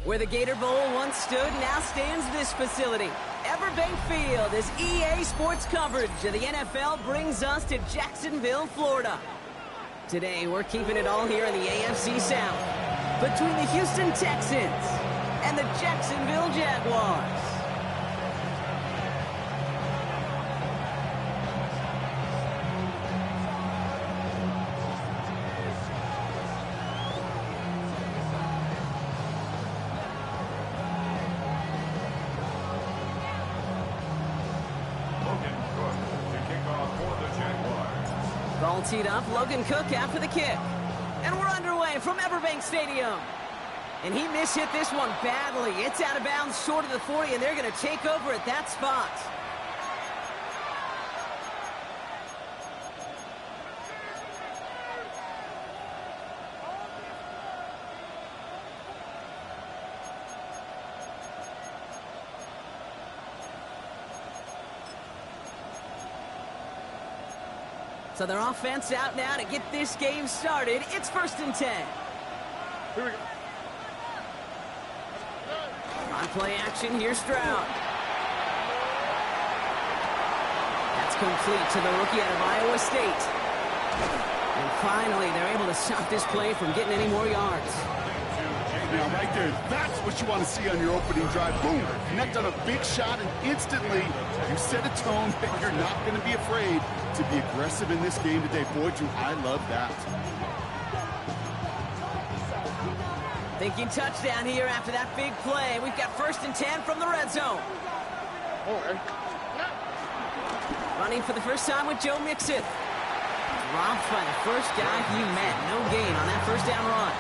Where the Gator Bowl once stood, now stands this facility. Everbank Field, as EA Sports coverage of the NFL brings us to Jacksonville, Florida. Today, we're keeping it all here in the AFC South, between the Houston Texans and the Jacksonville Jaguars. Ball teed up, Logan Cook after the kick. And we're underway from Everbank Stadium. And he mishit this one badly. It's out of bounds short of the 40, and they're going to take over at that spot. So their offense out now to get this game started. It's 1st and 10. Here we go. On play action, here's Stroud. That's complete to the rookie out of Iowa State. And finally, they're able to stop this play from getting any more yards. Now, right there, that's what you want to see on your opening drive. Boom! Connect on a big shot, and instantly you set a tone that you're not going to be afraid to be aggressive in this game today. Boy, do I love that. Thinking touchdown here after that big play. We've got 1st and 10 from the red zone. Running for the first time with Joe Mixon. Dropped by the first guy he met. No gain on that first down run.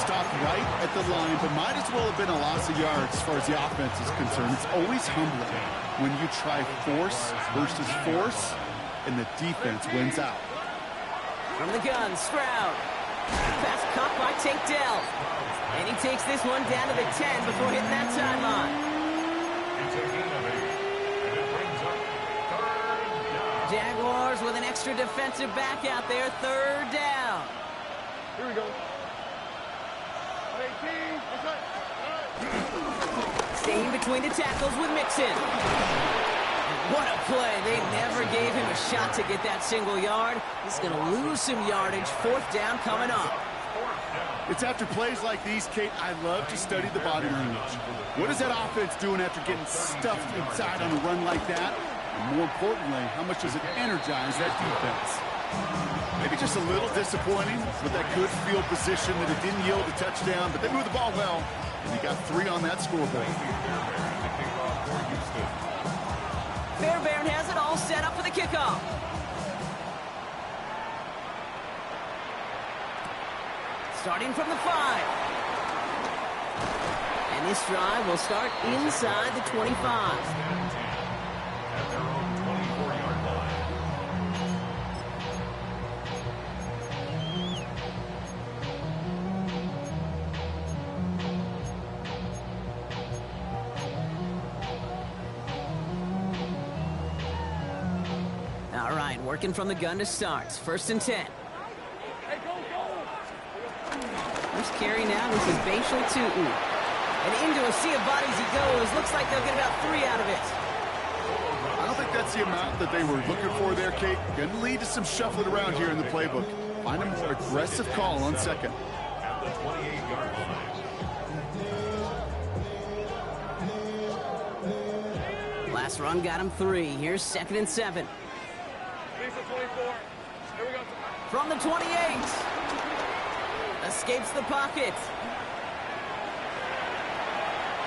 Stopped right at the line, but might as well have been a loss of yards as far as the offense is concerned. It's always humbling when you try force versus force, and the defense wins out. From the gun, Stroud. Pass caught by Tank Dell. And he takes this one down to the 10 before hitting that sideline. Jaguars with an extra defensive back out there, 3rd down. Here we go. Staying between the tackles with Mixon. What a play. They never gave him a shot to get that single yard. He's going to lose some yardage. 4th down coming up. It's after plays like these, Kate, I love to study the body language. What is that offense doing after getting stuffed inside on a run like that? And more importantly, how much does it energize that defense? Maybe just a little disappointing with that good field position that it didn't yield a touchdown, but they moved the ball well, and you got 3 on that scoreboard. Fairbairn has it all set up for the kickoff. Starting from the 5. And this drive will start inside the 25. All right, working from the gun to start. 1st and 10. First carry now, this is Bashal Tootin. And into a sea of bodies he goes. Looks like they'll get about 3 out of it. I don't think that's the amount that they were looking for there, Kate. Going to lead to some shuffling around here in the playbook. Find a more aggressive call on second. At the 28-yard line. Last run got him 3. Here's 2nd and 7. From the 28. Escapes the pocket.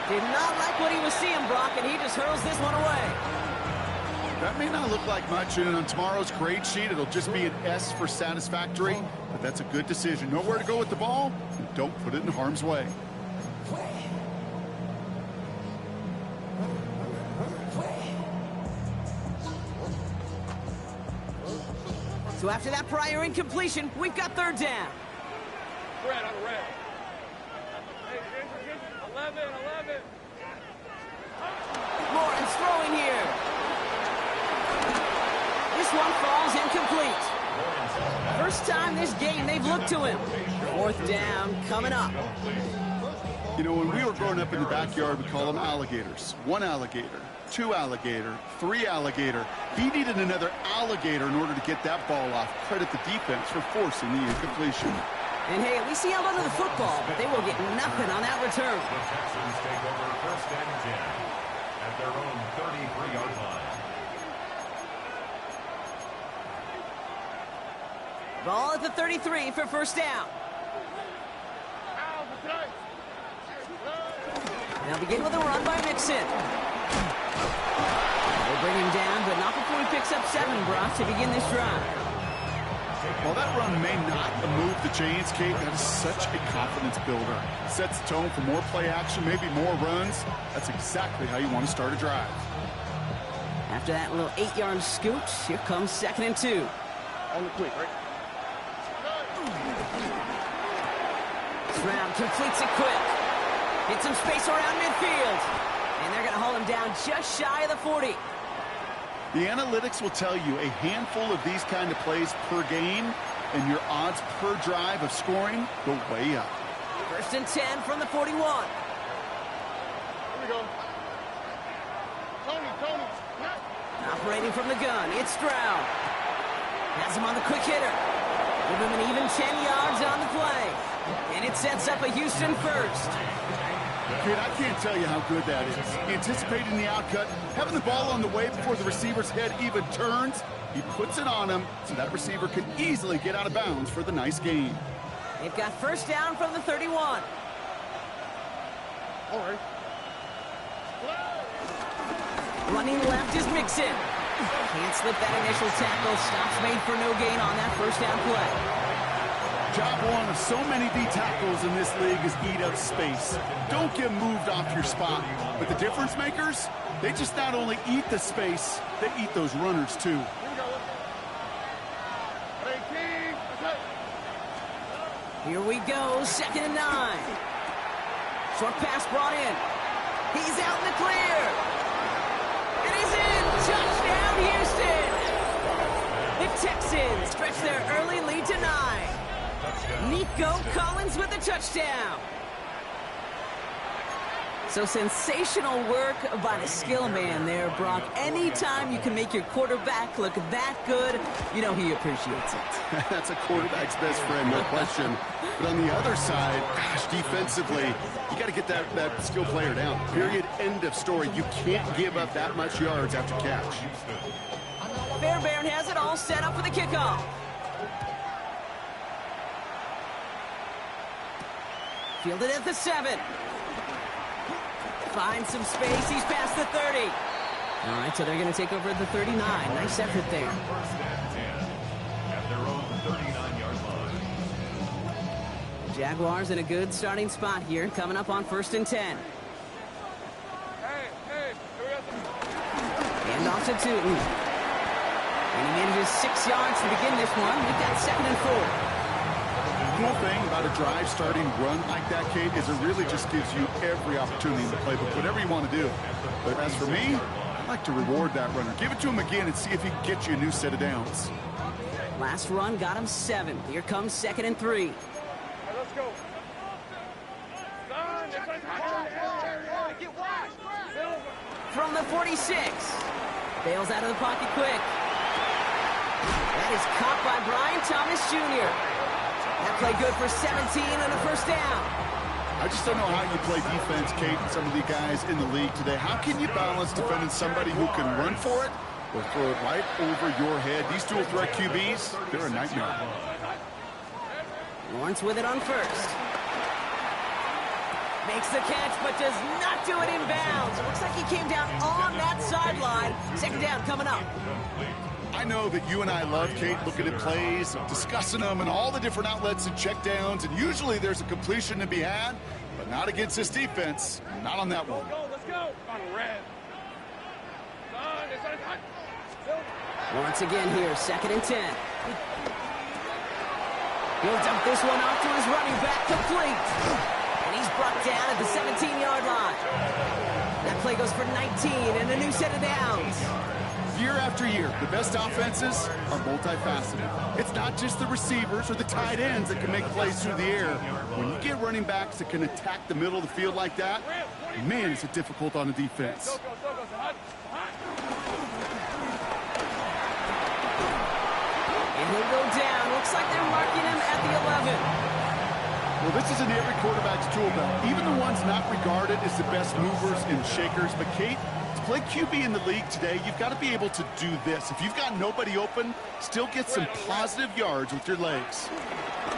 Did not like what he was seeing, Brock, and he just hurls this one away. That may not look like much, and on tomorrow's grade sheet, it'll just be an S for satisfactory, but that's a good decision. Know where to go with the ball, and don't put it in harm's way. So after that prior incompletion, we've got 3rd down. Red on red. Hey, 11. Lawrence throwing here. This one falls incomplete. First time this game they've looked to him. 4th down coming up. You know, when we were growing up in the backyard, we call them alligators. 1 alligator, 2 alligator, 3 alligator. He needed another alligator in order to get that ball off. Credit the defense for forcing the incompletion. And hey, at least he held onto the football, but they will get nothing on that return. The Texans take over 1st and 10 at their own 33-yard line. Ball at the 33 for 1st down. They'll begin with a run by Mixon. They'll bring him down, but not before he picks up 7, Brock, to begin this drive. While that run may not move the chains, Kate, that is such a confidence builder. Sets the tone for more play action, maybe more runs. That's exactly how you want to start a drive. After that little 8-yard scoot, here comes 2nd and 2. On the quick, right? Stroud completes it quick. Hits some space around midfield. And they're going to hold him down just shy of the 40. The analytics will tell you a handful of these kind of plays per game, and your odds per drive of scoring go way up. 1st and 10 from the 41. Here we go. Tony. Operating from the gun, it's Stroud. Has him on the quick hitter. Give him an even 10 yards on the play. And it sets up a Houston first. Kid, I can't tell you how good that is. Anticipating the outcut, having the ball on the way before the receiver's head even turns, he puts it on him so that receiver can easily get out of bounds for the nice gain. They've got 1st down from the 31. All right. Running left is Mixon. Can't slip that initial tackle. Stops made for no gain on that 1st down play. Job one of so many D tackles in this league is eat up space. Don't get moved off your spot. But the difference makers, they just not only eat the space, they eat those runners too. Here we go, 2nd and 9. Short pass brought in. He's out in the clear. And he's in. Touchdown, Houston. The Texans stretch their early lead to 9. Nico Collins with a touchdown. So sensational work by the skill man there, Brock. Anytime you can make your quarterback look that good, you know he appreciates it. That's a quarterback's best friend, no question. But on the other side, gosh, defensively, you got to get that skill player down. Period. End of story. You can't give up that much yards after catch. Fairbairn has it all set up for the kickoff. Fielded at the 7. Finds some space. He's past the 30. All right, so they're going to take over at the 39. Nice effort there. 1st and 10 at their own 39-yard line. Jaguars in a good starting spot here, coming up on 1st and 10. Hand off to Tootin. And he manages 6 yards to begin this one. We've got 2nd and 4. The cool thing about a drive starting run like that, Kate, is it really just gives you every opportunity in the playbook, whatever you want to do. But as for me, I like to reward that runner. Give it to him again and see if he can get you a new set of downs. Last run got him 7. Here comes 2nd and 3. Let's go. the 46. Bails out of the pocket quick. That is caught by Brian Thomas Jr. That play good for 17 and a first down. I just don't know how you play defense, Kate, and some of the guys in the league today. How can you balance defending somebody who can run for it or throw it right over your head? These dual threat QBs, they're a nightmare. Lawrence with it on first. Makes the catch, but does not do it in bounds. Looks like he came down on that sideline. Second down coming up. I know that you and I love, Kate, looking at plays, discussing them, and all the different outlets and checkdowns, and usually there's a completion to be had, but not against this defense. Not on that one. Let's go. On a red. Once again here, 2nd and 10. He'll dump this one off to his running back, complete. And he's brought down at the 17-yard line. That play goes for 19 and a new set of downs. Year after year, the best offenses are multifaceted. It's not just the receivers or the tight ends that can make plays through the air. When you get running backs that can attack the middle of the field like that, man, is it difficult on the defense. And he'll go down. Looks like they're marking him at the 11. Well, this is in every quarterback's tool belt. Even the ones not regarded as the best movers and shakers. But, Kate, to play QB in the league today, you've got to be able to do this. If you've got nobody open, still get some positive yards with your legs.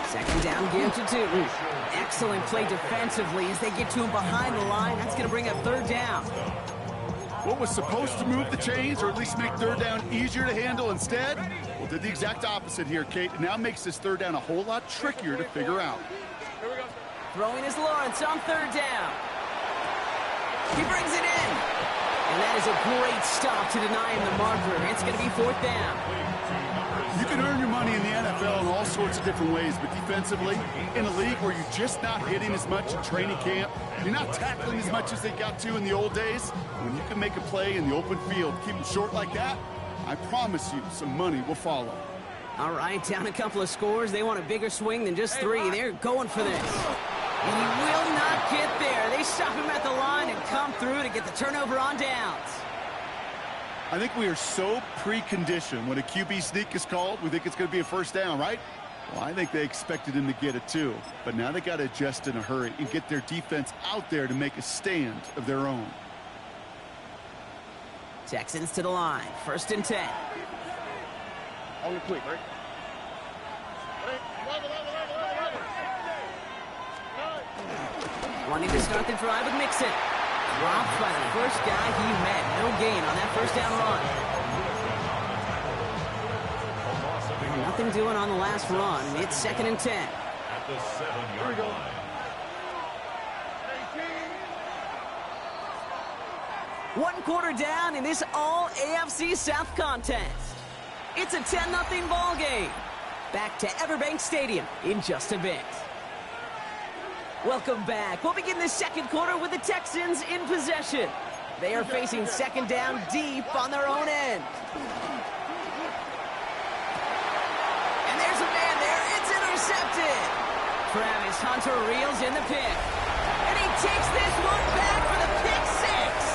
Second down, give to 2. Excellent play defensively as they get to him behind the line. That's going to bring up 3rd down. What was supposed to move the chains or at least make 3rd down easier to handle instead? Well, did the exact opposite here, Kate. It now makes this 3rd down a whole lot trickier to figure out. Here we go. Throwing is Lawrence on 3rd down. He brings it in. And that is a great stop to deny him the marker. It's going to be 4th down. You can earn your money in the NFL in all sorts of different ways, but defensively, in a league where you're just not hitting as much in training camp, you're not tackling as much as they got to in the old days, when you can make a play in the open field, keep them short like that, I promise you some money will follow. All right, down a couple of scores. They want a bigger swing than just 3. They're going for this. And he will not get there. They stop him at the line and come through to get the turnover on downs. I think we are so preconditioned when a QB sneak is called, we think it's going to be a 1st down, right? Well, I think they expected him to get it too. But now they got to adjust in a hurry and get their defense out there to make a stand of their own. Texans to the line. 1st and 10. On the quick, right? Wanting to start the drive with Mixon. Dropped by the first guy he met. No gain on that 1st down run. Nothing doing on the last run. It's 2nd and 10. At the 7-yard line. One quarter down in this all-AFC South contest. It's a 10-0 ball game. Back to Everbank Stadium in just a bit. Welcome back. We'll begin the 2nd quarter with the Texans in possession. They are facing 2nd down deep on their own end. And there's a man there. It's intercepted. Travis Hunter reels in the pick. And he takes this one back for the pick 6.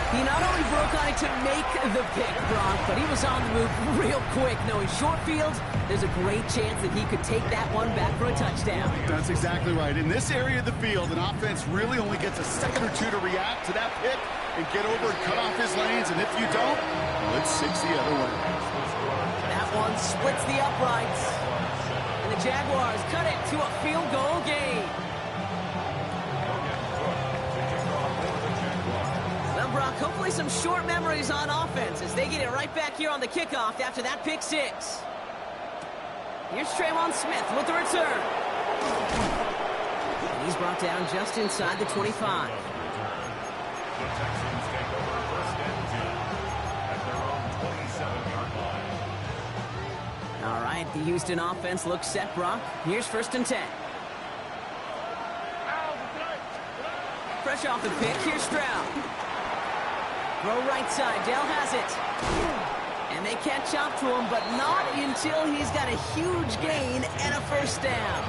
He not only broke on it to make the pick, Brock, but he was on the move real quick. Knowing short fields, there's a great chance that he could take that one back for a touchdown. That's exactly right. In this area of the field, an offense really only gets a second or 2 to react to that pick and get over and cut off his lanes. And if you don't, well, it's 6 the other way. That one splits the uprights. And the Jaguars cut it to a field goal game. Well, Brock, hopefully some short memories on offense as they get it right back here on the kickoff after that pick 6. Here's Traylon Smith with the return. And he's brought down just inside the 25. The Texans take over 1st and 10 at their own 27-yard line. All right, the Houston offense looks set, Brock. Here's 1st and 10. Fresh off the pick, here's Stroud. Throw right side, Dell has it. And they catch up to him, but not until he's got a huge gain and a 1st down.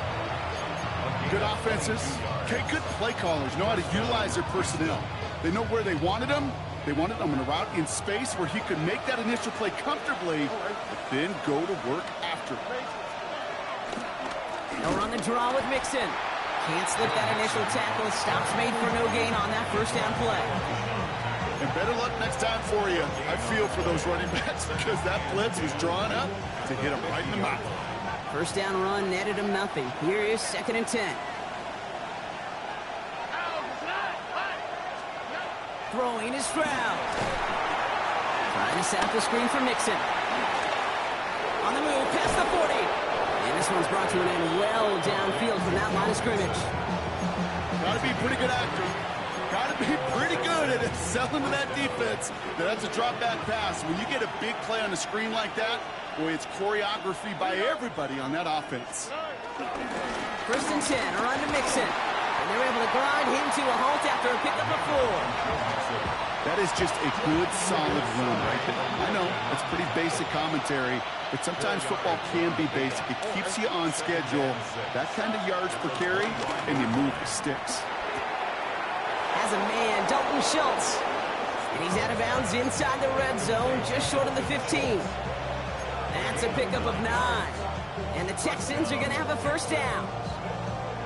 Good offenses, okay, good play callers know how to utilize their personnel. They know where they wanted them. They wanted them on a route in space where he could make that initial play comfortably, but then go to work after. Now we're on the draw with Mixon. Can't slip that initial tackle. Stops made for no gain on that first down play. And better luck next time for you. I feel for those running backs because that blitz was drawn up to hit him right in the mouth. First down run netted him nothing. Here is 2nd and 10. Throwing is Stroud. Trying to set up the screen for Mixon. On the move, past the 40. And this one's brought to an end well downfield from that line of scrimmage. Got to be a pretty good actor. Got to be pretty good at selling to that defense. That's a drop back pass. When you get a big play on the screen like that, boy, it's choreography by everybody on that offense. 1st and 10, a run to Mixon. And they're able to grind him to a halt after a pickup of 4. That is just a good, solid run right there. I know, it's pretty basic commentary, but sometimes football can be basic. It keeps you on schedule. That kind of yards per carry, and you move the sticks. Has a man, Dalton Schultz. And he's out of bounds inside the red zone, just short of the 15. That's a pickup of 9. And the Texans are going to have a first down.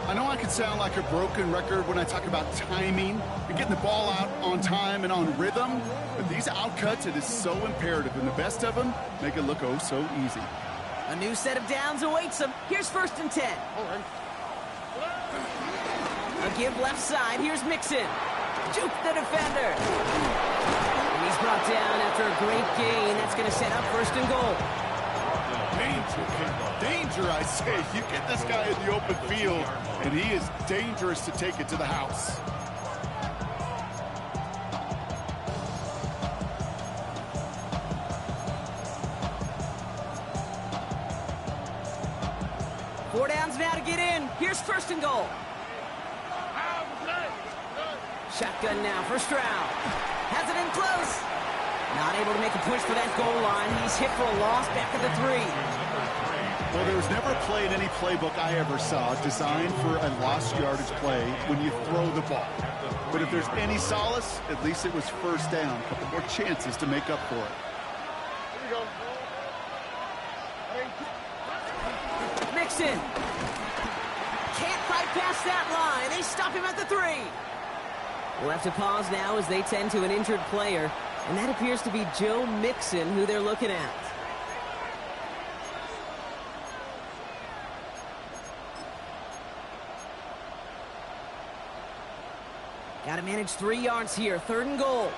I know I can sound like a broken record when I talk about timing and getting the ball out on time and on rhythm, but these outcuts, it is so imperative, and the best of them make it look oh so easy. A new set of downs awaits them. Here's 1st and 10. A give left side. Here's Mixon. Juke the defender. And he's brought down after a great gain. That's going to set up 1st and goal. Danger, I say. You get this guy in the open field, and he is dangerous to take it to the house. Four downs now to get in. Here's 1st and goal. Shotgun now for Stroud. Has it in close. Not able to make a push for that goal line. He's hit for a loss back at the 3. Well, there was never a play in any playbook I ever saw designed for a lost yardage play when you throw the ball. But if there's any solace, at least it was 1st down. A couple more chances to make up for it. Mixon. Can't fight past that line. They stop him at the 3. We'll have to pause now as they tend to an injured player. And that appears to be Joe Mixon, who they're looking at. Got to manage 3 yards here. 3rd and goal.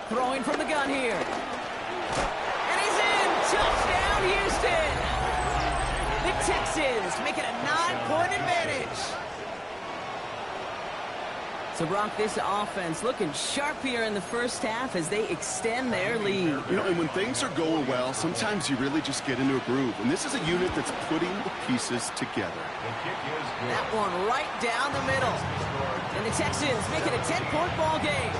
Throwing from the gun here. And he's in. Touchdown, Houston. The Texans make it a 9-point advantage. So, Brock, this offense looking sharp here in the first half as they extend their lead. You know, and when things are going well, sometimes you really just get into a groove. And this is a unit that's putting the pieces together. That one right down the middle. And the Texans make it a 10-point ball game.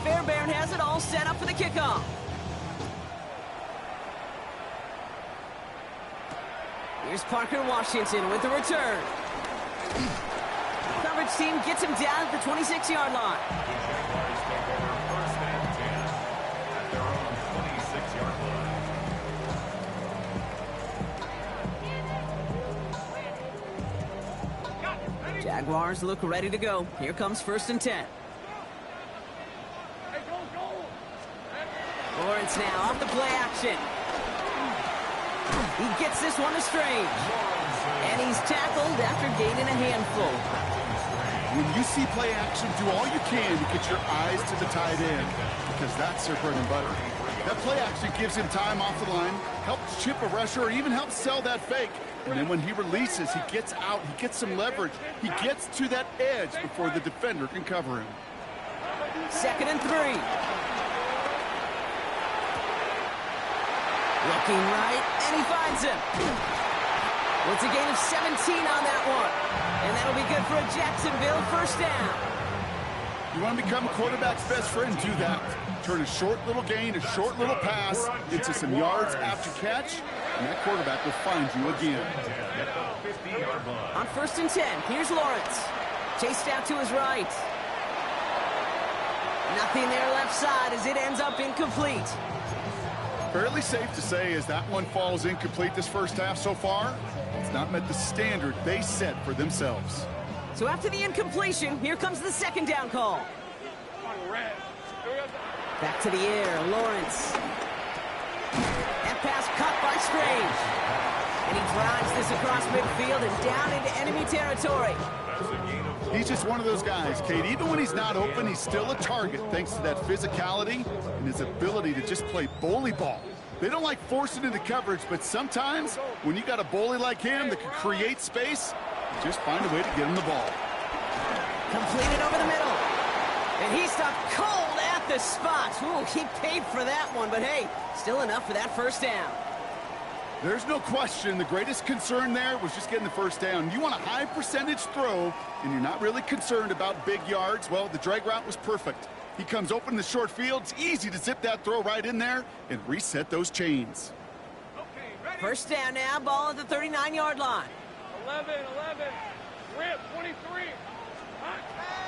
Fairbairn has it all set up for the kickoff. Here's Parker Washington with the return. Coverage team gets him down at the 26-yard line. Jaguars take over 1st and 10 at their own 26-yard line. Jaguars look ready to go. Here comes 1st and 10. Lawrence now off the play action. He gets this one to Strange. And he's tackled after gaining a handful. When you see play action, do all you can to get your eyes to the tight end, because that's their bread and butter. That play action gives him time off the line, helps chip a rusher, or even helps sell that fake. And then when he releases, he gets out, he gets some leverage. He gets to that edge before the defender can cover him. 2nd and 3. Looking right, and he finds him. It's a gain of 17 on that one. And that'll be good for a Jacksonville first down. You want to become a quarterback's best friend, do that. Turn a short little gain, a short little pass into some yards after catch, and that quarterback will find you again. On 1st and 10, here's Lawrence. Chased out to his right. Nothing there left side as it ends up incomplete. Fairly safe to say as that one falls incomplete this first half so far, it's not met the standard they set for themselves. So after the incompletion, here comes the second down call. Back to the air, Lawrence. That pass cut by Strange. And he drives this across midfield and down into enemy territory. He's just one of those guys, Kate. Even when he's not open, he's still a target thanks to that physicality and his ability to just play bully ball. They don't like forcing into coverage, but sometimes when you got a bully like him that can create space, you just find a way to get him the ball. Completed over the middle. And he stopped cold at the spot. Ooh, he paid for that one, but hey, still enough for that first down. There's no question the greatest concern there was just getting the first down. You want a high percentage throw, and you're not really concerned about big yards. Well, the drag route was perfect. He comes open in the short field. It's easy to zip that throw right in there and reset those chains. First down now, ball at the 39-yard line. 11, rip, 23.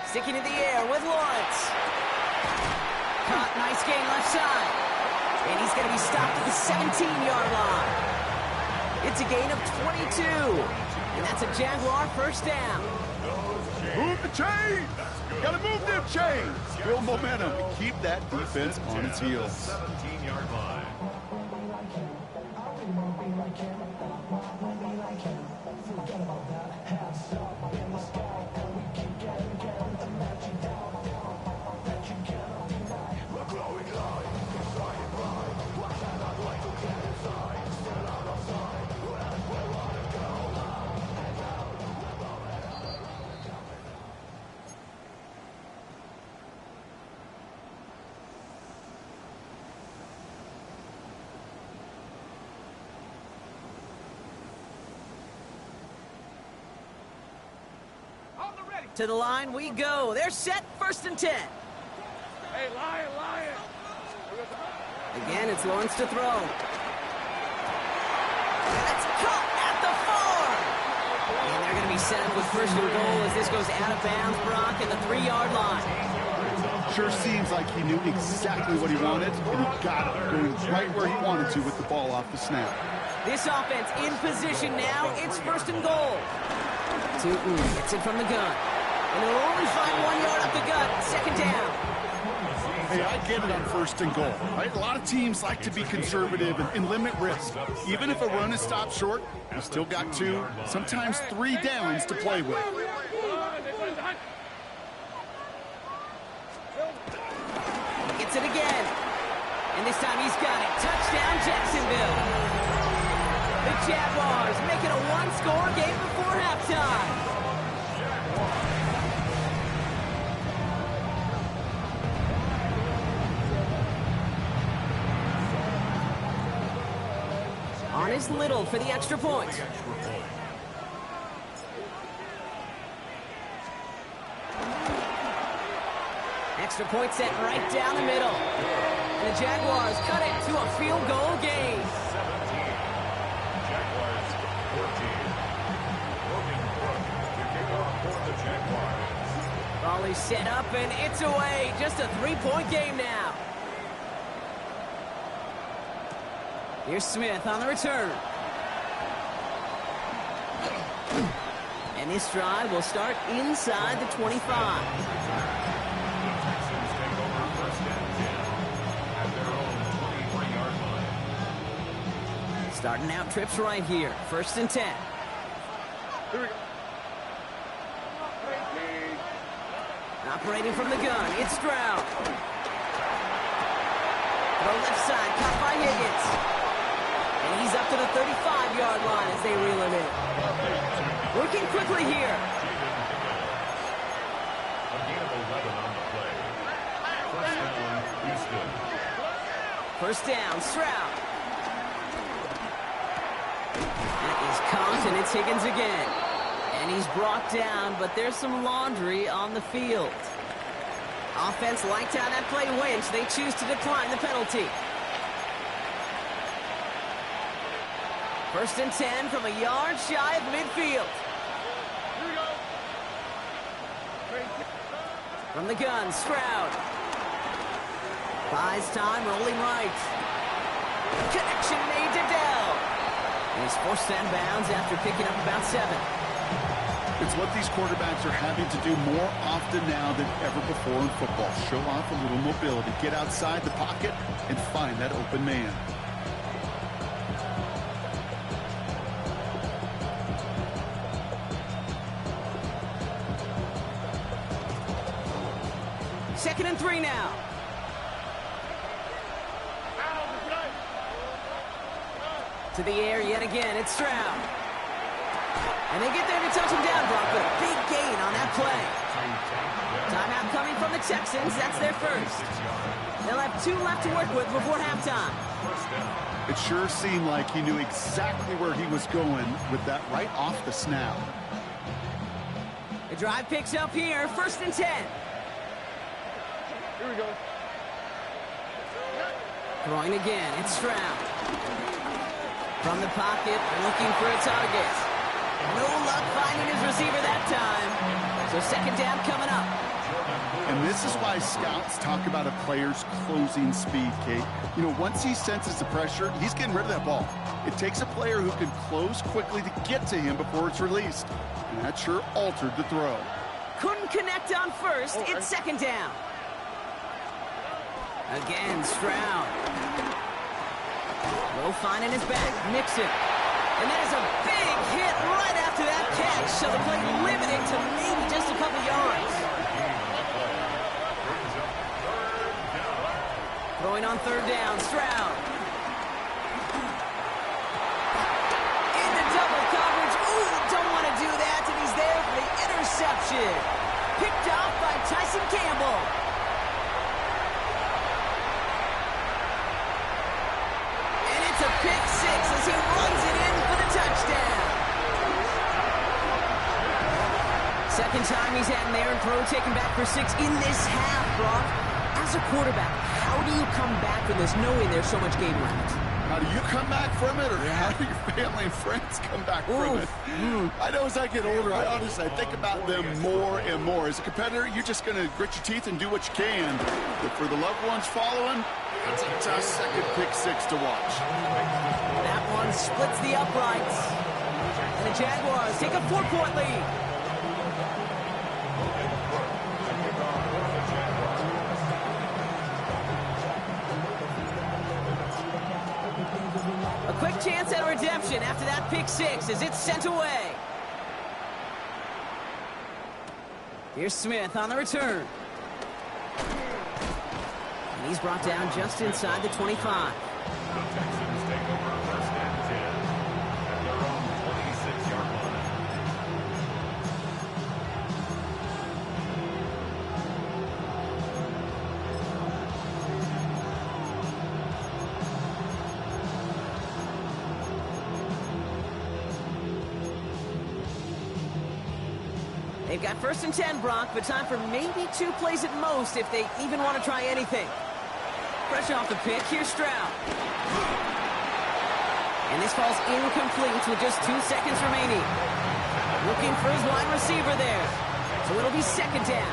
Sticking in the air with Lawrence. Caught, nice gain left side. And he's going to be stopped at the 17-yard line. It's a gain of 22. And that's a Jaguar first down. Move the chains! Gotta move them chains! Build momentum and keep that defense on its heels. 17-yard line. To the line we go. They're set, 1st and 10. Hey, Lion. Again, it's Lawrence to throw. That's caught at the 4. And they're going to be set up with 1st and goal as this goes out of bounds, Brock, at the 3-yard line. Sure seems like he knew exactly what he wanted, and he got it, going right where he wanted to with the ball off the snap. This offense in position now. It's 1st and goal. Tootin gets it from the gun. And he'll only find 1 yard up the gut. Second down. Hey, I get it on 1st and goal, right? A lot of teams like to be conservative and limit risk. Even if a run is stopped short, you still got 2, sometimes 3 downs to play with. Gets it again. And this time he's got it. Touchdown, Jacksonville. The Jaguars make it a 1-score game before halftime. On is Little for the extra point. Extra point set right down the middle. And the Jaguars cut it to a field goal game. 17. Jaguars 14. Logan Brooke to kick off for the Jaguars. Ball is set up and it's away. Just a 3-point game now. Here's Smith on the return. And this drive will start inside the 25. Texans take over 1st and 10 at their own 23-yard line. Starting out trips right here. 1st and 10. Here we go. Operating from the gun, it's Stroud. Throw left side, caught by Higgins. And he's up to the 35-yard line as they reel him in. Working quickly here. A gain of 11 on the play. First down, Houston. First down, Stroud. That is caught, and it's Higgins again. And he's brought down, but there's some laundry on the field. Offense liked how that play went. They choose to decline the penalty. 1st and 10 from a yard shy of midfield. Here we go. From the gun, Stroud. Buys time, rolling right. Connection made to Dell. He's forced out of bounds after picking up about 7. It's what these quarterbacks are having to do more often now than ever before in football. Show off a little mobility. Get outside the pocket and find that open man. Second and 3 now. To the air yet again. It's Stroud. And they get there to touch him down, Brock, but a big gain on that play. Timeout coming from the Texans. That's their first. They'll have 2 left to work with before halftime. It sure seemed like he knew exactly where he was going with that right off the snap. The drive picks up here. 1st and 10. Here we go. Throwing again. It's Stroud. From the pocket, looking for a target. No luck finding his receiver that time. So 2nd down coming up. And this is why scouts talk about a player's closing speed, Kate. You know, once he senses the pressure, he's getting rid of that ball. It takes a player who can close quickly to get to him before it's released. And that sure altered the throw. Couldn't connect on 1st. It's 2nd down. Again, Stroud. Low finding his back. Mixon. And that is a big hit right after that catch. So the play limited to maybe just a couple yards. Throwing on 3rd down. Stroud. Into double coverage. Ooh, don't want to do that. And he's there for the interception. Picked off by Tyson Campbell. Pick 6 as he runs it in for the touchdown. 2nd time he's had an errant throw taken back for 6 in this half, Brock. As a quarterback, how do you come back from this knowing there's so much game left? How do you come back from it, or how do your family and friends come back from it? I know as I get older, I think about them more and more. As a competitor, you're just going to grit your teeth and do what you can. But for the loved ones following, it's a tough 2nd pick 6 to watch. That one splits the uprights. And the Jaguars take a 4-point lead. A quick chance at redemption after that pick 6 as it's sent away. Here's Smith on the return. And he's brought down just inside the 25. The Texans take over 1st and 10 at their own 26-yard line. They've got 1st and 10, Brock, but time for maybe 2 plays at most if they even want to try anything. Pressure off the pick. Here's Stroud. And this falls incomplete with just 2 seconds remaining. Looking for his wide receiver there. So it'll be 2nd down.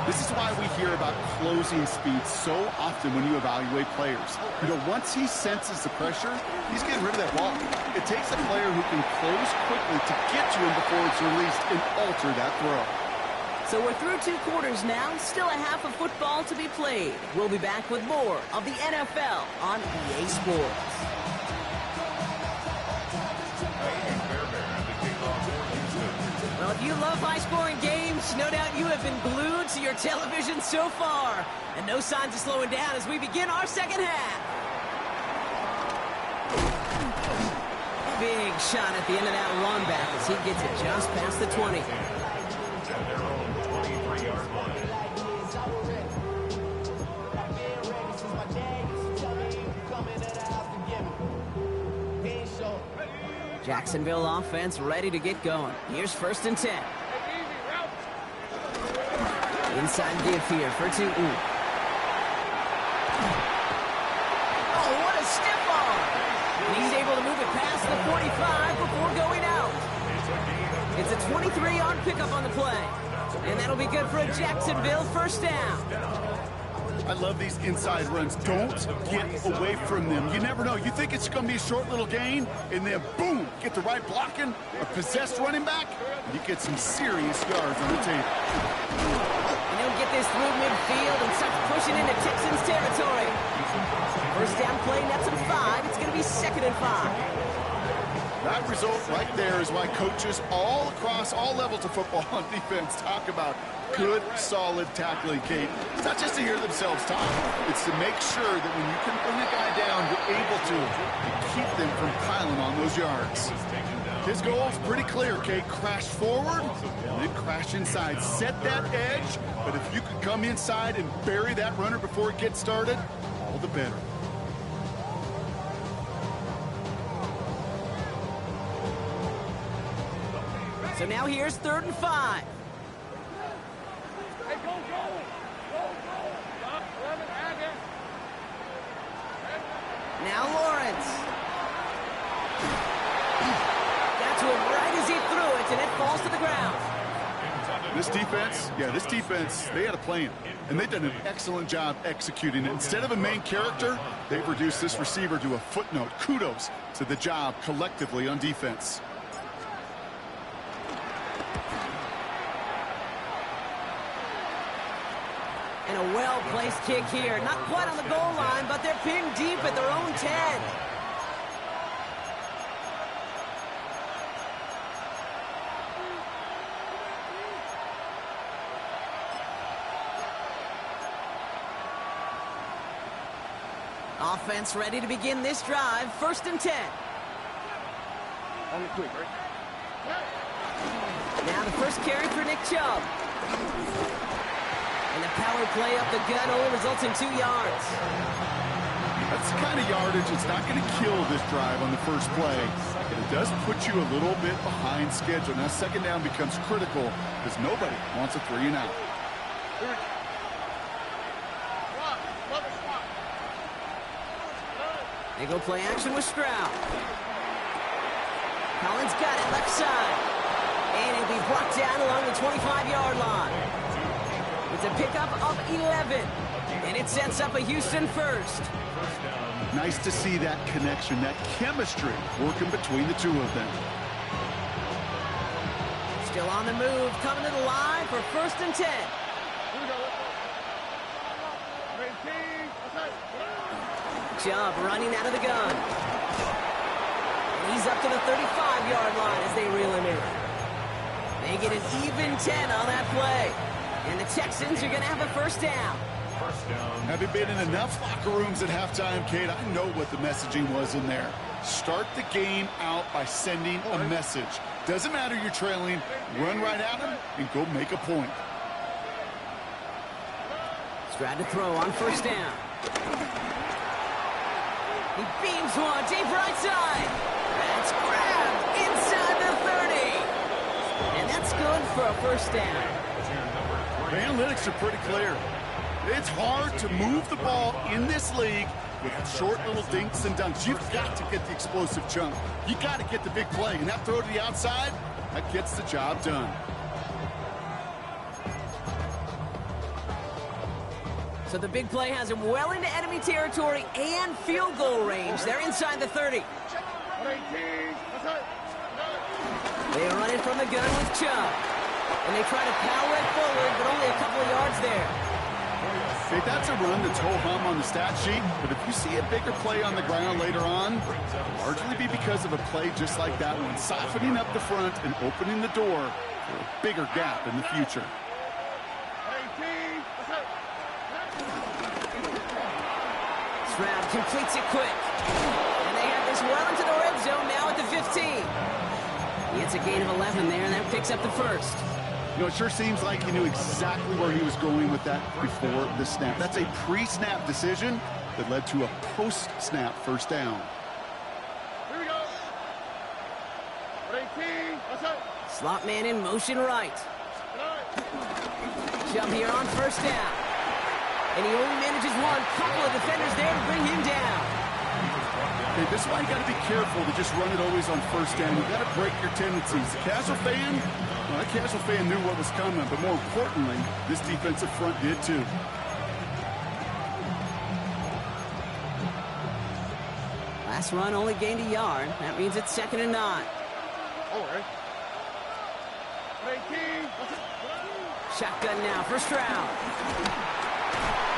This is why we hear about closing speed so often when you evaluate players. You know, once he senses the pressure, he's getting rid of that ball. It takes a player who can close quickly to get to him before it's released and alter that throw. So we're through 2 quarters now. Still a half of football to be played. We'll be back with more of the NFL on EA Sports. Well, if you love high-scoring games, no doubt you have been glued to your television so far. And no signs of slowing down as we begin our 2nd half. Big shot at the end of that run back as he gets it just past the 20. At their own 23-yard line. Jacksonville offense ready to get going. Here's 1st and 10. Hey, easy, route. Inside give here for Tootin. Oh, what a stiff arm! He's able to move it past the 45 before going out. It's a 23-yard pickup on the play. And that'll be good for a Jacksonville 1st down. I love these inside runs. Don't get away from them. You never know. You think it's going to be a short little gain, and then boom, get the right blocking, a possessed running back, and you get some serious yards on the table. And he'll get this through midfield and starts pushing into Texans territory. 1st down play, nets him 5. It's going to be 2nd and 5. That result right there is why coaches all across all levels of football on defense talk about good, solid tackling, Kate. It's not just to hear themselves talk. It's to make sure that when you can bring a guy down, you're able to keep them from piling on those yards. His goal is pretty clear, Kate. Crash forward and then crash inside. Set that edge, but if you can come inside and bury that runner before it gets started, all the better. So now here's 3rd and 5. Hey, go, go. Stop, 11, add it. Now Lawrence. Got to him right as he threw it, and it falls to the ground. This defense, they had a plan, and they've done an excellent job executing it. Instead of a main character, they've reduced this receiver to a footnote. Kudos to the job collectively on defense. And a well-placed kick here. Not quite on the goal line, but they're pinned deep at their own 10. Offense ready to begin this drive. 1st and 10. On the quick, right? Now the first carry for Nick Chubb. And the power play up the gut only results in 2 yards. That's the kind of yardage it's not going to kill this drive on the first play. But it does put you a little bit behind schedule. Now 2nd down becomes critical because nobody wants a 3 and out. They go play action with Stroud. Collins got it left side. And he'll be brought down along the 25-yard line. It's a pickup of 11. And it sets up a Houston 1st. Nice to see that connection, that chemistry working between the two of them. Still on the move, coming to the line for 1st and 10. Here we go. Great team. Chubb running out of the gun. And he's up to the 35-yard line as they reel him in. They get an even 10 on that play. And the Texans are going to have a 1st down. Having been in enough locker rooms at halftime, Kate, I know what the messaging was in there. Start the game out by sending a message. Doesn't matter you're trailing, run right at them and go make a point. Stroud to throw on 1st down. He beams one deep right side. That's grabbed inside the 30. And that's good for a 1st down. The analytics are pretty clear. It's hard to move the ball in this league with short little dinks and dunks. You've got to get the explosive chunk. You got to get the big play. And that throw to the outside, that gets the job done. So the big play has him well into enemy territory and field goal range. They're inside the 30. They are running from the gun with Chubb. And they try to power it forward, but only a couple of yards there. Okay, that's a run that's ho-hum on the stat sheet, but if you see a bigger play on the ground later on, it'll largely be because of a play just like that one, softening up the front and opening the door for a bigger gap in the future. Stroud completes it quick. And they have this well into the red zone now at the 15. He gets a gain of 11 there, and that picks up the 1st. You know, it sure seems like he knew exactly where he was going with that before the snap. That's a pre-snap decision that led to a post-snap 1st down. Here we go. Slot man in motion right. Jump here on first down. And he only manages one. Couple of defenders there to bring him down. Hey, this is why you got to be careful to just run it always on first down. You got to break your tendencies. The casual fan, well, that casual fan knew what was coming, but more importantly, this defensive front did too. Last run only gained a yard. That means it's 2nd and 9. All right. Shotgun now, first round.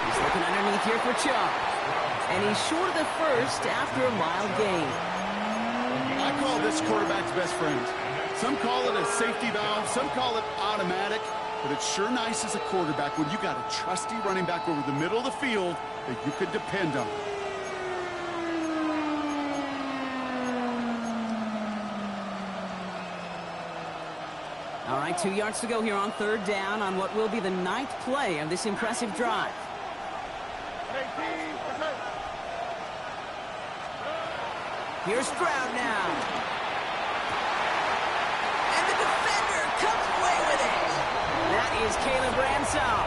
He's looking underneath here for Chubb. And he's short of the first after a mild gain. I call this quarterback's best friend. Some call it a safety valve, some call it automatic, but it's sure nice as a quarterback when you got a trusty running back over the middle of the field that you could depend on. All right, 2 yards to go here on 3rd down on what will be the 9th play of this impressive drive. Here's Stroud now. And the defender comes away with it. That is Caleb Ransom.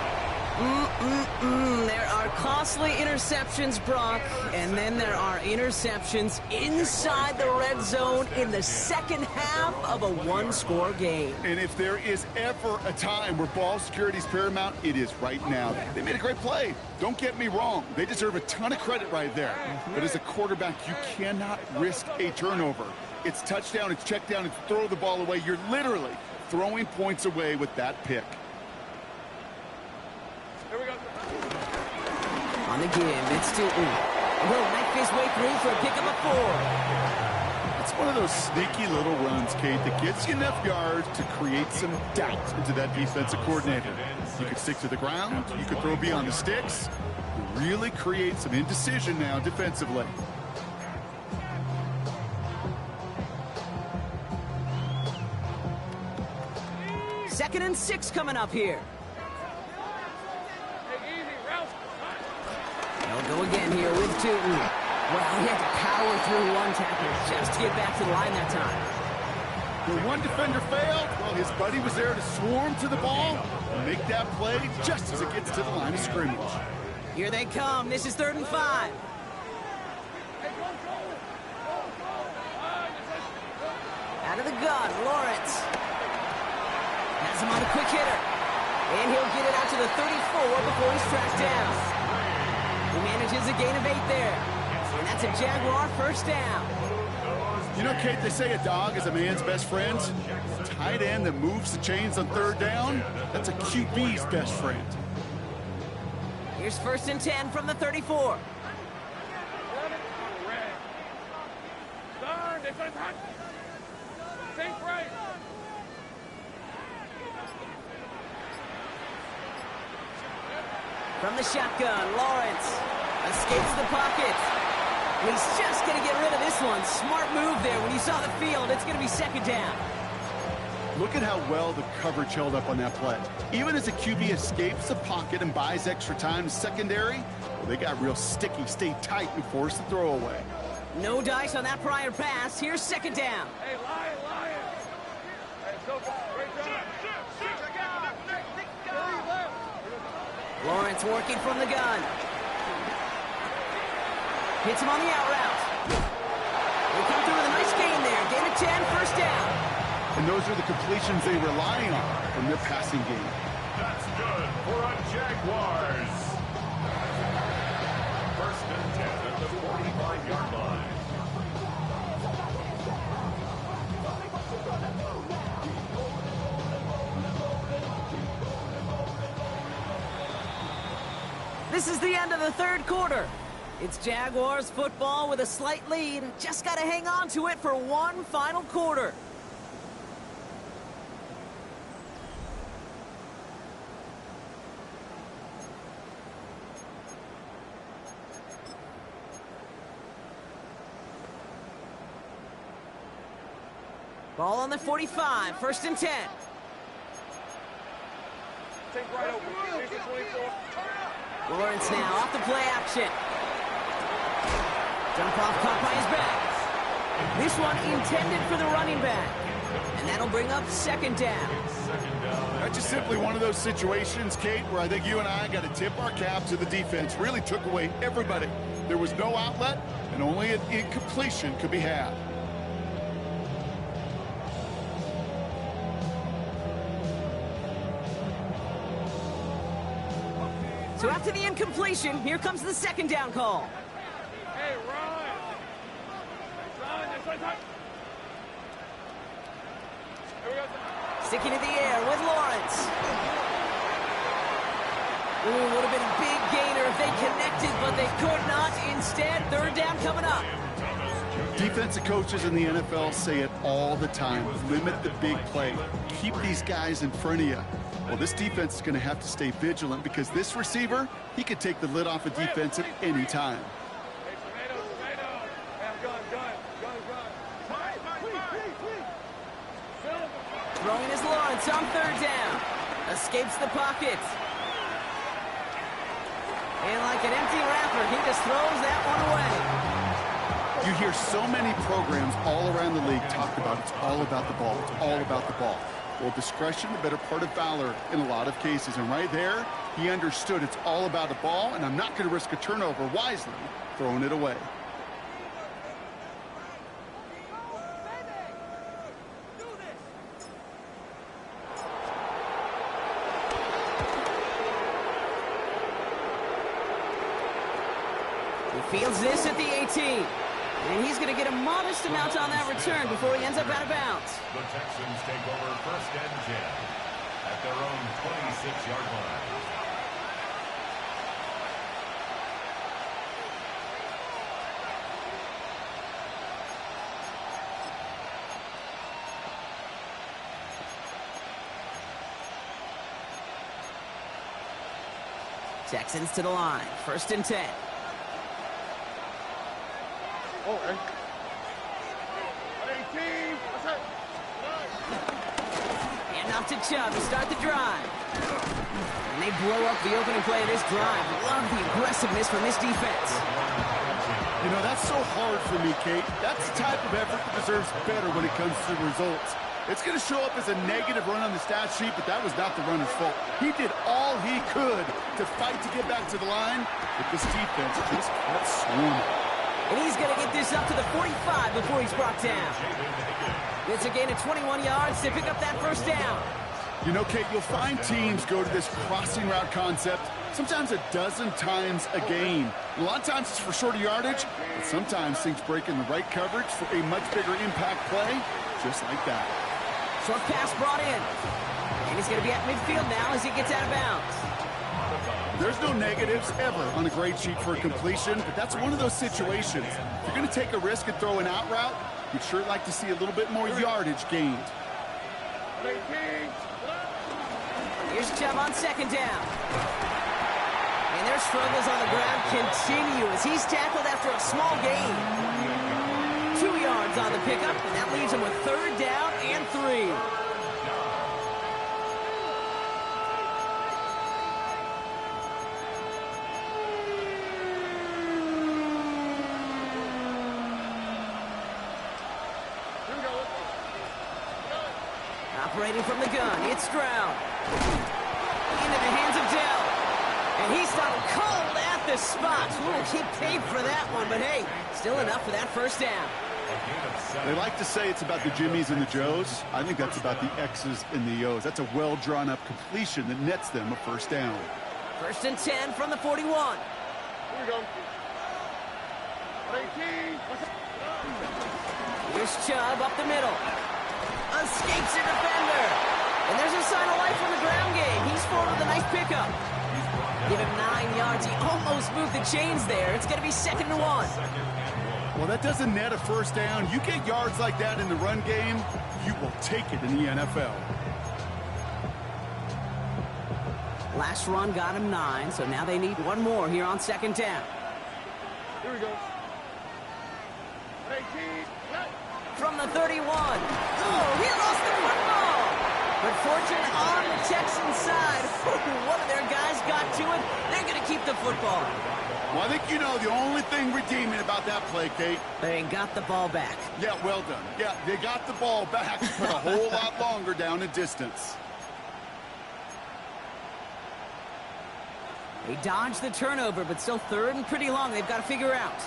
There are costly interceptions, Brock, and then there are interceptions inside the red zone in the second half of a one-score game. And if there is ever a time where ball security is paramount, it is right now. They made a great play. Don't get me wrong. They deserve a ton of credit right there. But as a quarterback, you cannot risk a turnover. It's touchdown, it's check down, it's throw the ball away. You're literally throwing points away with that pick. On the give, it's Stilton. Will make his way through for a pickup of 4. It's one of those sneaky little runs, Kate, that gets you enough yards to create some doubt into that defensive coordinator. You could stick to the ground, you could throw beyond the sticks, really create some indecision now defensively. Second and 6 coming up here. They'll go again here with Tootin. Well, he had to power through one tackle just to get back to the line that time. When one defender failed, well, his buddy was there to swarm to the ball and make that play just as it gets to the line of scrimmage. Here they come. This is 3rd and 5. Out of the gun, Lawrence. Has him on a quick hitter. And he'll get it out to the 34 before he's tracked down. He manages a gain of 8 there. And that's a Jaguar first down. You know, Kate, they say a dog is a man's best friend. A tight end that moves the chains on 3rd down, that's a QB's best friend. Here's 1st and 10 from the 34. From the shotgun, Lawrence escapes the pocket. And he's just going to get rid of this one. Smart move there. When you saw the field, it's going to be 2nd down. Look at how well the coverage held up on that play. Even as a QB escapes the pocket and buys extra time to secondary, well, they got real sticky, stayed tight, and forced the throw away. No dice on that prior pass. Here's 2nd down. Hey, Lion. Hey, so great job. Lawrence working from the gun. Hits him on the out route. They come through with a nice gain there. Gain of 10, first down. And those are the completions they rely on from their passing game. That's good for a Jaguars. 1st and 10 at the 45-yard line. This is the end of the 3rd quarter. It's Jaguars football with a slight lead. Just got to hang on to it for one final quarter. Ball on the 45, 1st and 10. Take right over. 24. Lawrence now off the play action. Jump off caught by his back. This one intended for the running back. And that'll bring up second down. That's just simply one of those situations, Kate, where I think you and I got to tip our cap to the defense. Really took away everybody. There was no outlet, and only an incompletion could be had. So after the incompletion, here comes the second down call. Hey, run! Run! Here we go. Sticking in the air with Lawrence. Ooh, would have been a big gainer if they connected, but they could not. Instead, third down coming up. Defensive coaches in the NFL say it all the time. Limit the big play. Keep these guys in front of you. Well, this defense is going to have to stay vigilant because this receiver, he could take the lid off a defense at any time. Hey, tomato! Hey, gun! Throwing his Lawrence on third down. Escapes the pocket. And like an empty wrapper, he just throws that one away. You hear so many programs all around the league talk about it's all about the ball. It's all about the ball. Well, discretion, the better part of valor in a lot of cases. And right there, he understood it's all about the ball, and I'm not going to risk a turnover wisely, throwing it away. He fields this at the 18. And he's going to get a modest amount on that return before he ends up out of bounds. The Texans take over first and 10 at their own 26-yard line. Texans to the line. First and 10. Oh, hey. 18. What's that? And off to Chubb to start the drive. And they blow up the opening play of this drive. Love the aggressiveness from this defense. You know, that's so hard for me, Kate. That's the type of effort that deserves better when it comes to results. It's going to show up as a negative run on the stat sheet, but that was not the runner's fault. He did all he could to fight to get back to the line, but this defense just kept swarming. And he's going to get this up to the 45 before he's brought down. It's a gain of 21 yards to pick up that first down. You know, Kate, you'll find teams go to this crossing route concept sometimes a dozen times a game. And a lot of times it's for shorter yardage, but sometimes things break in the right coverage for a much bigger impact play, just like that. Short pass brought in. And he's going to be at midfield now as he gets out of bounds. There's no negatives ever on a grade sheet for a completion, but that's one of those situations. If you're going to take a risk and throw an out route, you'd sure like to see a little bit more yardage gained. 18. Here's Chubb on second down. And their struggles on the ground continue as he's tackled after a small gain. 2 yards on the pickup, and that leaves him with third down and 3. Operating from the gun, it's Stroud. Into the hands of Dell. And he's starting cold at the spot. Ooh, he paid for that one, but hey, still enough for that first down. They like to say it's about the Jimmies and the Joes. I think that's about the X's and the O's. That's a well-drawn-up completion that nets them a first down. First and 10 from the 41. Here we go. 18. Here's Chubb up the middle. Escapes a defender. And there's a sign of life from the ground game. He's forward with a nice pickup. Give him 9 yards. He almost moved the chains there. It's going to be second and 1. Well, that doesn't net a first down. You get yards like that in the run game, you will take it in the NFL. Last run got him 9, so now they need one more here on second down. Here we go. 18. From the 31. Oh, he lost the football. But fortune on the Texans side. One of their guys got to it. They're going to keep the football. Well, I think you know the only thing redeeming about about that play, Kate? They got the ball back. Yeah, well done. Yeah, they got the ball back, but a whole lot longer down in distance. They dodged the turnover, but still third and pretty long. They've got to figure out.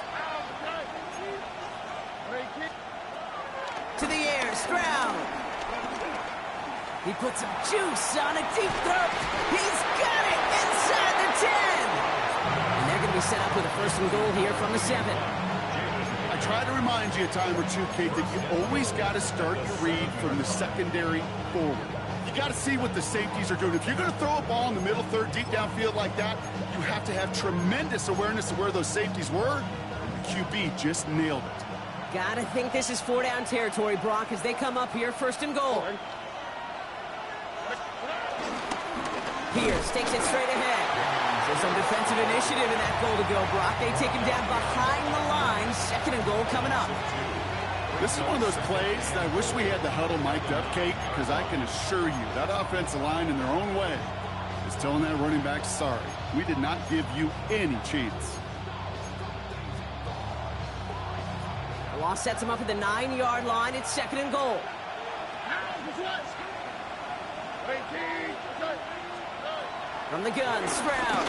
To the air, Stroud. He puts some juice on a deep throw. He's got it inside the 10. And they're going to be set up with a first and goal here from the 7. I try to remind you a time or two, Kate, that you always got to start your read from the secondary forward. You got to see what the safeties are doing. If you're going to throw a ball in the middle third, deep downfield like that, you have to have tremendous awareness of where those safeties were. And the QB just nailed it. Gotta think this is 4-down territory, Brock, as they come up here first and goal. Pierce takes it straight ahead. So some defensive initiative in that goal to go, Brock. They take him down behind the line. Second and goal coming up. This is one of those plays that I wish we had the huddle mic'd up, Kate, because I can assure you that offensive line in their own way is telling that running back, sorry, we did not give you any chance. The loss sets him up at the 9-yard line. It's second and goal. From the gun, Stroud.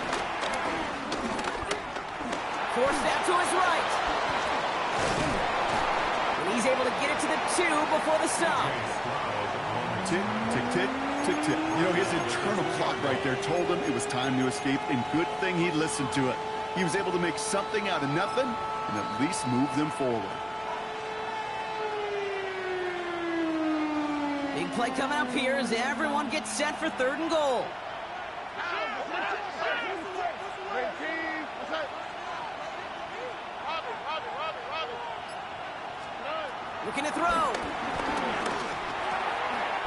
Forced out to his right. And he's able to get it to the 2 before the stop. Tick, tick, tick, tick, tick. You know, his internal clock right there told him it was time to escape, and good thing he listened to it. He was able to make something out of nothing and at least move them forward. Big play coming up here as everyone gets set for third and goal. Looking to throw.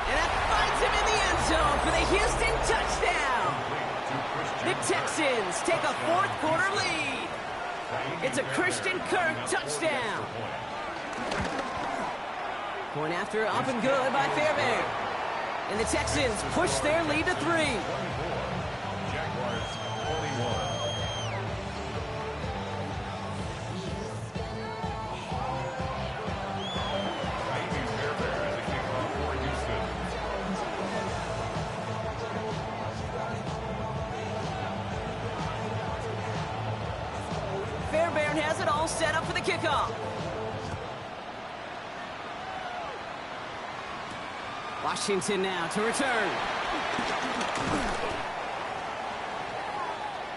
And that finds him in the end zone for the Houston touchdown. The Texans take a fourth-quarter lead. It's a Christian Kirk touchdown. Point after, up and good by Fairbairn. And the Texans push their lead to 3. Jaguars 41. Fairbairn has it all set up for the kickoff. Washington now to return.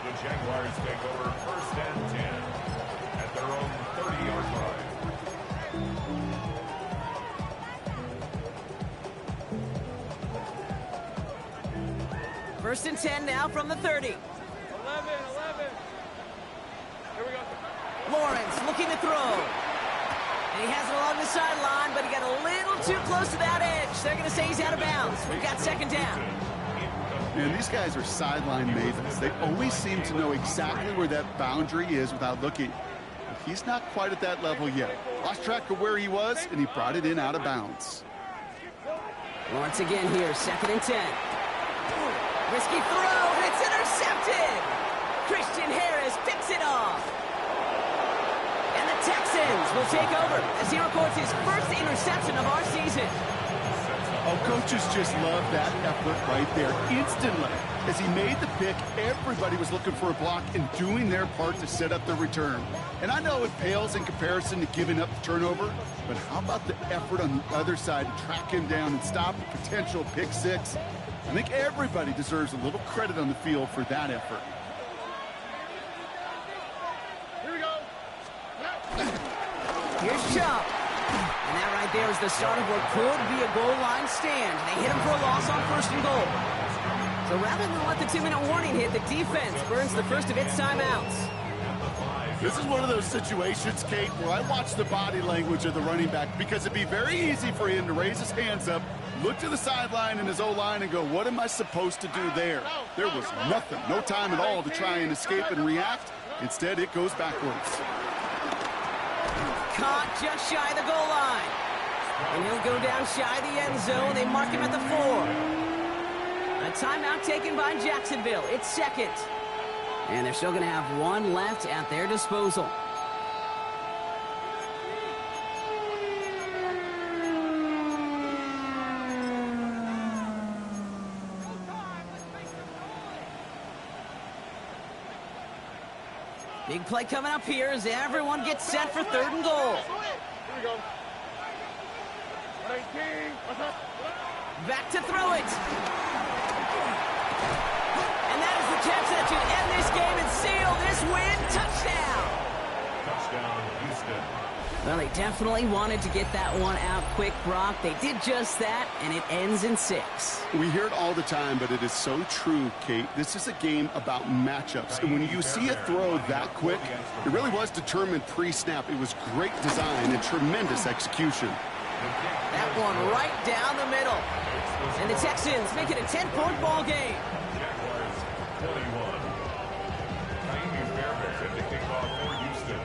The Jaguars take over first and 10 at their own 30-yard line. First and 10 now from the 30. 11. Here we go. Lawrence looking to throw. And he has it along the sideline, but he got a little too close to that edge. They're going to say he's out of bounds. We've got second down. And these guys are sideline mavens. They always seem to know exactly where that boundary is without looking. But he's not quite at that level yet. Lost track of where he was, and he brought it in out of bounds. Lawrence again here, second and 10. Risky throw, and it's intercepted. Christian Harris picks it off. And the Texans will take over as he records his first interception of our season. Oh, coaches just love that effort right there. Instantly, as he made the pick, everybody was looking for a block and doing their part to set up the return. And I know it pales in comparison to giving up the turnover, but how about the effort on the other side to track him down and stop a potential pick six? I think everybody deserves a little credit on the field for that effort. Here we go. Here's Chubb. And that right there is the start of what could be a goal line stand. They hit him for a loss on first and goal. So rather than let the 2-minute warning hit, the defense burns the first of its timeouts. This is one of those situations, Kate, where I watch the body language of the running back, because it'd be very easy for him to raise his hands up, look to the sideline and his O-line and go, what am I supposed to do there? There was nothing, no time at all to try and escape and react. Instead, it goes backwards. Caught just shy of the goal line. And he'll go down shy of the end zone. They mark him at the 4. A timeout taken by Jacksonville. It's second. And they're still going to have one left at their disposal. Big play coming up here as everyone gets set for 3rd and goal. Here we go. 18. Back to throw it. And that is the catch that should end this game and seal this win. Touchdown. Touchdown, Houston. Well, they definitely wanted to get that one out quick, Brock. They did just that, and it ends in 6. We hear it all the time, but it is so true, Kate. This is a game about matchups. And when you see a throw that quick, it really was determined pre-snap. It was great design and tremendous execution. That one right down the middle. And the Texans make it a 10-point ball game. Jaguars 21. Naomi Fairbairn at the kickoff for Houston.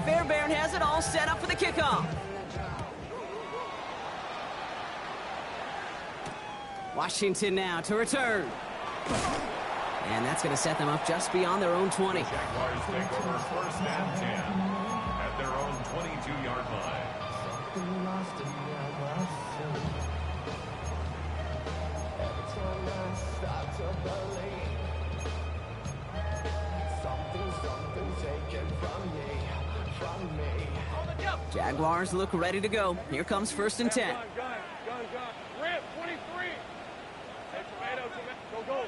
Fairbairn has it all set up for the kickoff. Washington now to return. And that's going to set them up just beyond their own 20. Jaguars take over 1st and 10 at their own 22-yard line. Jaguars look ready to go. Here comes 1st and 10. Gun. Rip, 23. Hey, tomato. Go.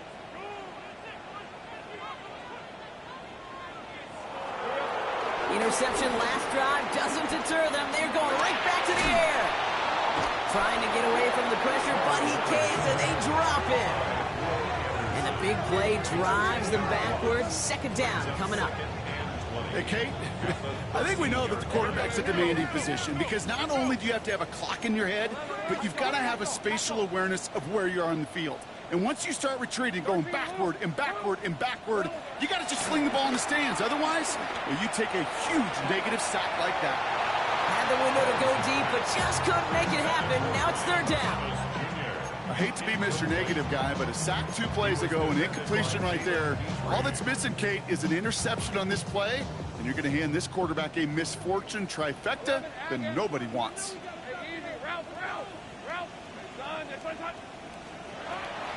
Interception last drive doesn't deter them. They're going right back to the air. Trying to get away from the pressure, but he caves and they drop it. And the big play drives them backwards. 2nd down coming up. Hey, Kate, I think we know that the quarterback's a demanding position because not only do you have to have a clock in your head, but you've got to have a spatial awareness of where you are on the field. And once you start retreating, going backward and backward and backward, you got to just sling the ball in the stands. Otherwise, well, you take a huge negative sack like that. Had the window to go deep, but just couldn't make it happen. Now it's 3rd down. I hate to be Mr. Negative guy, but a sack 2 plays ago, an incompletion right there. All that's missing, Kate, is an interception on this play, and you're going to hand this quarterback a misfortune trifecta that nobody wants. Hey, easy. Route. Done. This one's hot.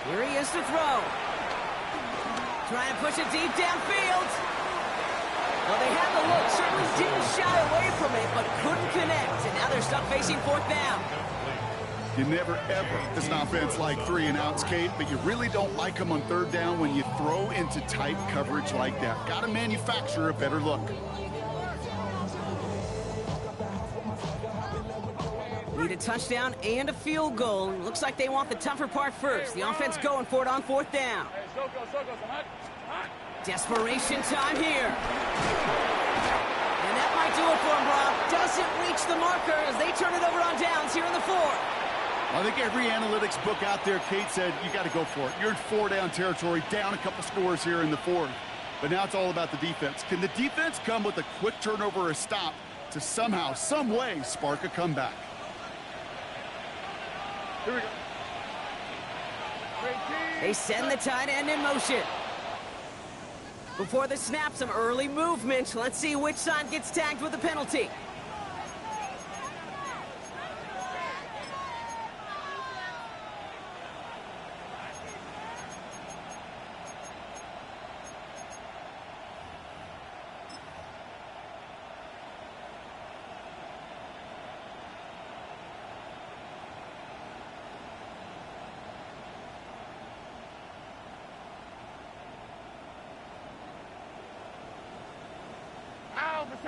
Here he is to throw. Trying to push it deep downfield. Well, they had the look, certainly didn't shy away from it, but couldn't connect. And now they're stuck facing 4th down. You never, ever, as an offense like 3 and outs, Kate, but you really don't like them on 3rd down when you throw into tight coverage like that. Got to manufacture a better look. Need a touchdown and a field goal. Looks like they want the tougher part first. The offense going for it on 4th down. Hey, so hot. Desperation time here. And that might do it for him, Brock. Doesn't reach the marker as they turn it over on downs here in the 4th. I think every analytics book out there, Kate, said you got to go for it. You're in 4-down territory, down a couple scores here in the 4th. But now it's all about the defense. Can the defense come with a quick turnover or a stop to somehow, some way, spark a comeback? Here we go. They send the tight end in motion. Before the snap, some early movement. Let's see which side gets tagged with a penalty.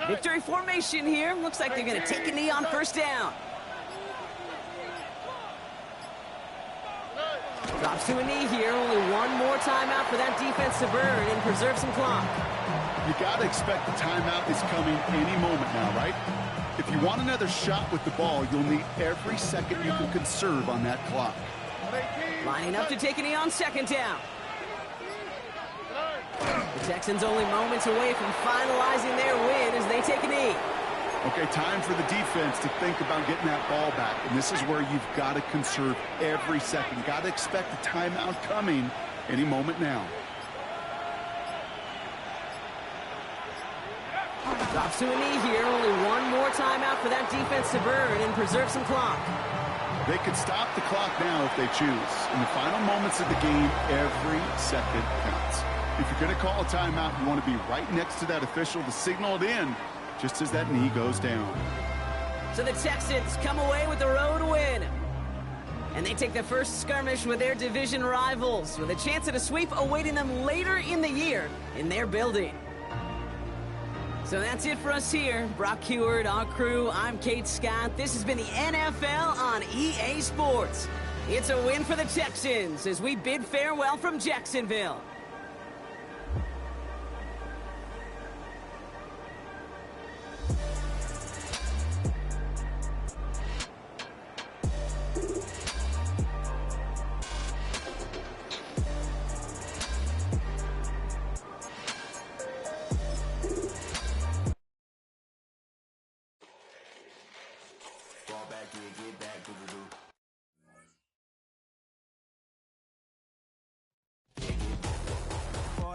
Victory formation here. Looks like they're going to take a knee on 1st down. Drops to a knee here. Only one more timeout for that defense to burn and preserve some clock. You got to expect the timeout is coming any moment now, right? If you want another shot with the ball, you'll need every second you can conserve on that clock. Lining up to take a knee on 2nd down. The Texans only moments away from finalizing their win as they take a knee. Okay, time for the defense to think about getting that ball back. And this is where you've got to conserve every second. Got to expect the timeout coming any moment now. Drops to a knee here. Only one more timeout for that defense to burn and preserve some clock. They could stop the clock now if they choose. In the final moments of the game, every second counts. If you're going to call a timeout, you want to be right next to that official to signal it in just as that knee goes down. So the Texans come away with the road win. And they take the first skirmish with their division rivals with a chance at a sweep awaiting them later in the year in their building. So that's it for us here. Brock Heward, our crew, I'm Kate Scott. This has been the NFL on EA Sports. It's a win for the Texans as we bid farewell from Jacksonville.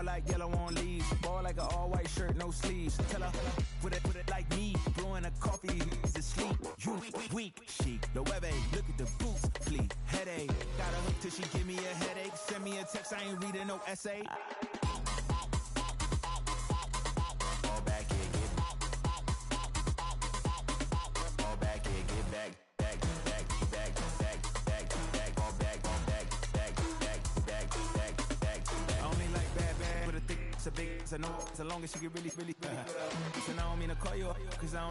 Like yellow on leaves, ball like an all-white shirt, no sleeves. Tell her, put it like me, blowing a coffee, he's asleep. You weak, chic, the web look at the boots, fleet, headache. Got a hook till she give me a headache. Send me a text, I ain't reading no essay. Fall back here, fall back here, get back. So big, so no, so long as you get really, so I don't mean to call you up, cause I don't